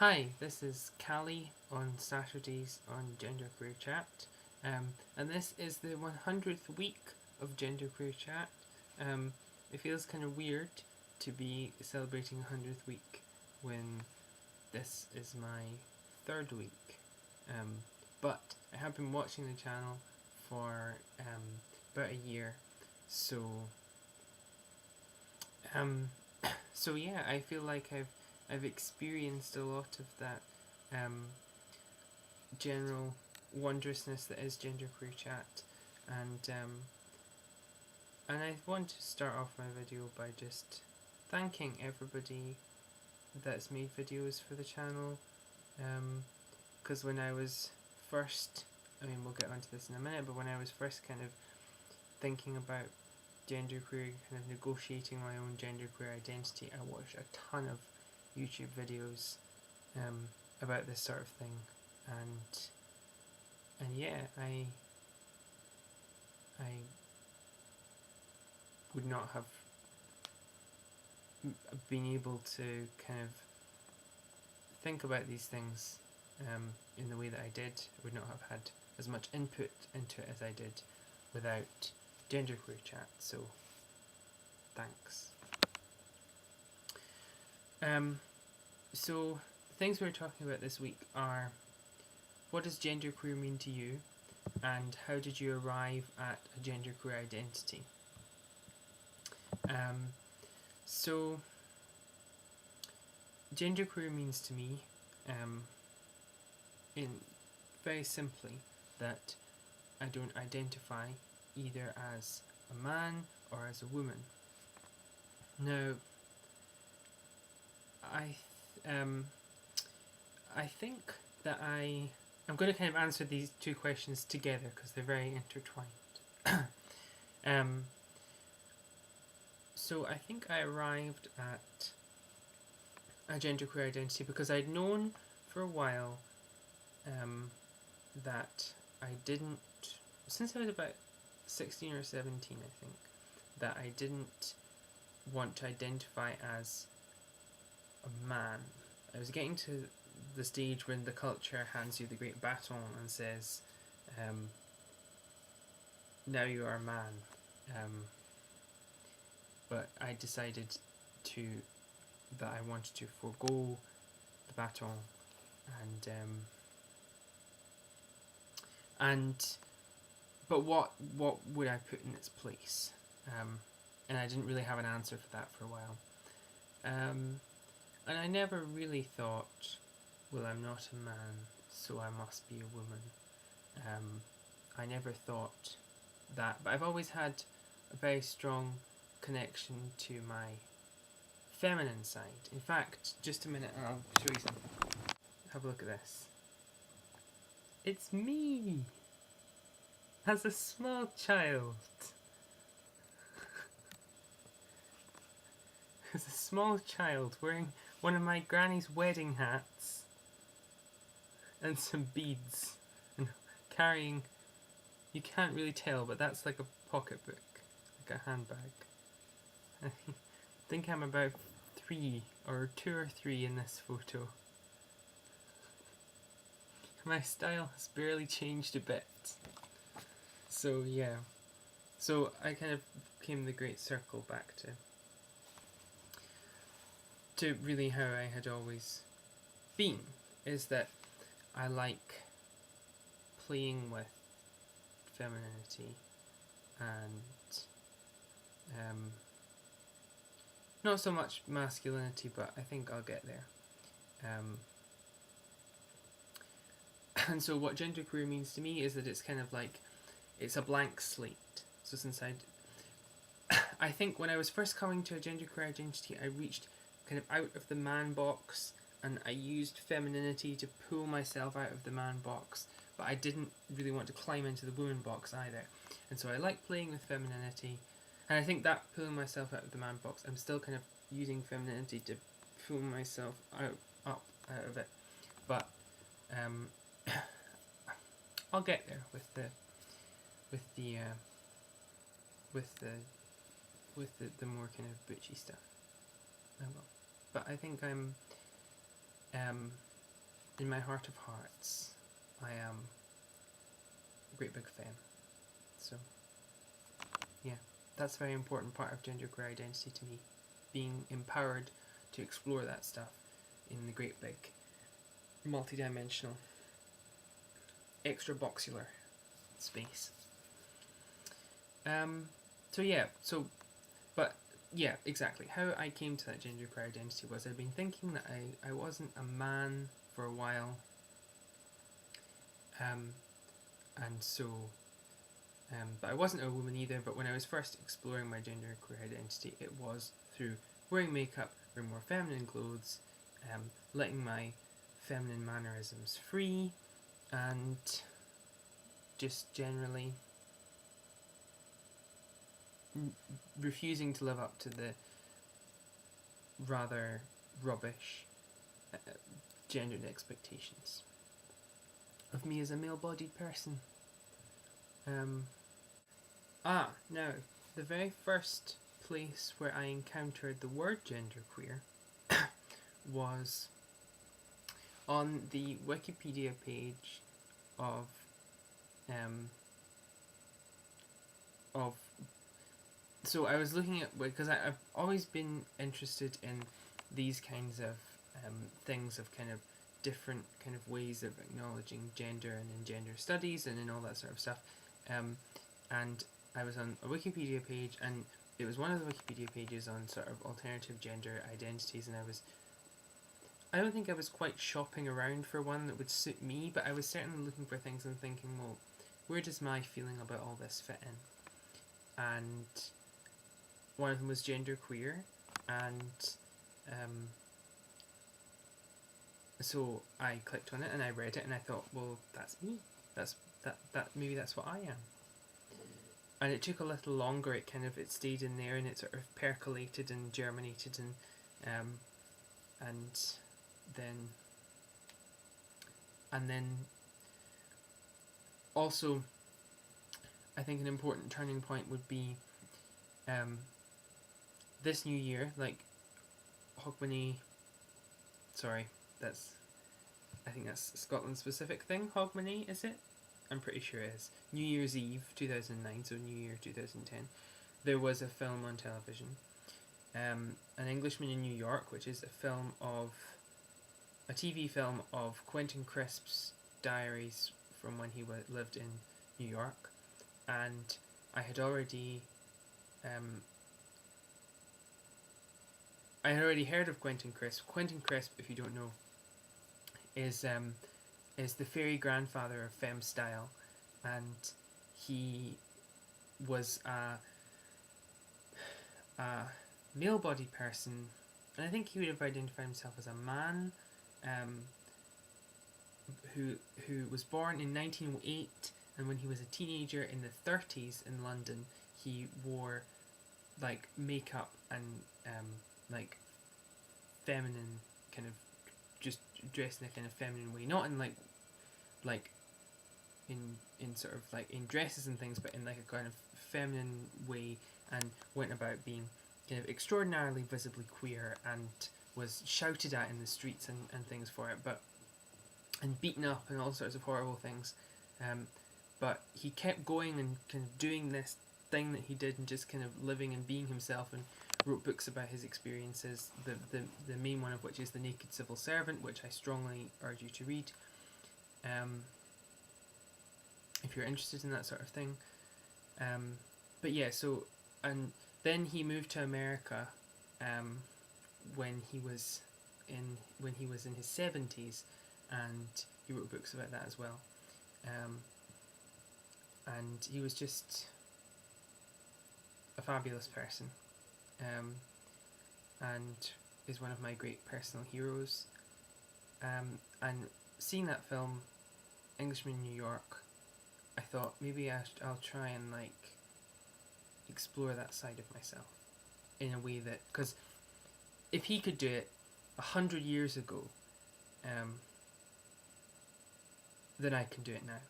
Hi, this is Callie on Saturdays on Genderqueerchat, and this is the 100th week of Genderqueerchat. It feels kind of weird to be celebrating 100th week when this is my third week, but I have been watching the channel for about a year, so yeah, I feel like I've experienced a lot of that general wondrousness that is Genderqueerchat, and I want to start off my video by just thanking everybody that's made videos for the channel, because when I was first, we'll get onto this in a minute, but when I was first kind of thinking about genderqueer, kind of negotiating my own genderqueer identity, I watched a ton of YouTube videos about this sort of thing, and yeah, I would not have been able to kind of think about these things in the way that I did. I would not have had as much input into it as I did without Genderqueerchat, so thanks. So the things we're talking about this week are: what does genderqueer mean to you, and how did you arrive at a genderqueer identity? So genderqueer means to me, in very simply, that I don't identify either as a man or as a woman. Now, I think that I'm going to kind of answer these two questions together because they're very intertwined. So I think I arrived at a genderqueer identity because I'd known for a while that I didn't, since I was about 16 or 17 I think, that I didn't want to identify as a man. I was getting to the stage when the culture hands you the great baton and says, now you are a man. But I decided that I wanted to forego the baton but what would I put in its place? And I didn't really have an answer for that for a while. And I never really thought, well, I'm not a man, so I must be a woman. I never thought that, but I've always had a very strong connection to my feminine side. In fact, just a minute and I'll show you something. Have a look at this. It's me! As a small child. As a small child wearing one of my granny's wedding hats and some beads and carrying, you can't really tell, but that's like a pocketbook, like a handbag. I think I'm about 2 or 3 in this photo. My style has barely changed a bit. So yeah, so I kind of came the great circle back to really how I had always been, is that I like playing with femininity and not so much masculinity, but I think I'll get there. And so what genderqueer means to me is that it's kind of like, it's a blank slate. So since I think when I was first coming to a genderqueer identity, I reached kind of out of the man box, and I used femininity to pull myself out of the man box, but I didn't really want to climb into the woman box either. And so I like playing with femininity, and I think that pulling myself out of the man box, I'm still kind of using femininity to pull myself up out of it. But I'll get there with the more kind of butchy stuff. I will. But I think I'm in my heart of hearts, I am a great big fan. So, yeah, that's a very important part of genderqueer identity to me. Being empowered to explore that stuff in the great big, multi-dimensional, extra boxular space. But yeah, exactly. How I came to that genderqueer identity was I'd been thinking that I wasn't a man for a while, and so, but I wasn't a woman either. But when I was first exploring my genderqueer identity, it was through wearing makeup, wearing more feminine clothes, letting my feminine mannerisms free, and just generally refusing to live up to the rather rubbish gendered expectations of me as a male-bodied person. Now, the very first place where I encountered the word genderqueer was on the Wikipedia page of so I was looking at, because I've always been interested in these kinds of things, of kind of different kind of ways of acknowledging gender and in gender studies and in all that sort of stuff. And I was on a Wikipedia page, and it was one of the Wikipedia pages on sort of alternative gender identities, and I don't think I was quite shopping around for one that would suit me, but I was certainly looking for things and thinking, well, where does my feeling about all this fit in? And one of them was genderqueer, and so I clicked on it and I read it and I thought, well, that's me. That maybe that's what I am. And it took a little longer. It stayed in there, and it sort of percolated and germinated, and then also, I think an important turning point would be this new year, like Hogmanay. Sorry, I think that's a Scotland specific thing. Hogmanay, is it? I'm pretty sure it is. New Year's Eve 2009, so New Year 2010. There was a film on television, An Englishman in New York, which is a TV film of Quentin Crisp's diaries from when he lived in New York, and I had already heard of Quentin Crisp. Quentin Crisp, if you don't know, is the fairy grandfather of femme style, and he was a male-bodied person, and I think he would have identified himself as a man, who was born in 1908, and when he was a teenager in the 30s in London, he wore like makeup and like feminine, kind of just dressed in a kind of feminine way, not in like in sort of like in dresses and things, but in like a kind of feminine way, and went about being kind of extraordinarily visibly queer, and was shouted at in the streets and things for it, and beaten up and all sorts of horrible things, but he kept going and kind of doing this thing that he did, and just kind of living and being himself, and wrote books about his experiences, the main one of which is The Naked Civil Servant, which I strongly urge you to read, if you're interested in that sort of thing. But yeah, so, and then he moved to America when he was in his 70s, and he wrote books about that as well. And he was just a fabulous person, and is one of my great personal heroes. And seeing that film, Englishman in New York, I thought maybe I'll try and like explore that side of myself in a way that, because if he could do it 100 years ago, then I can do it now.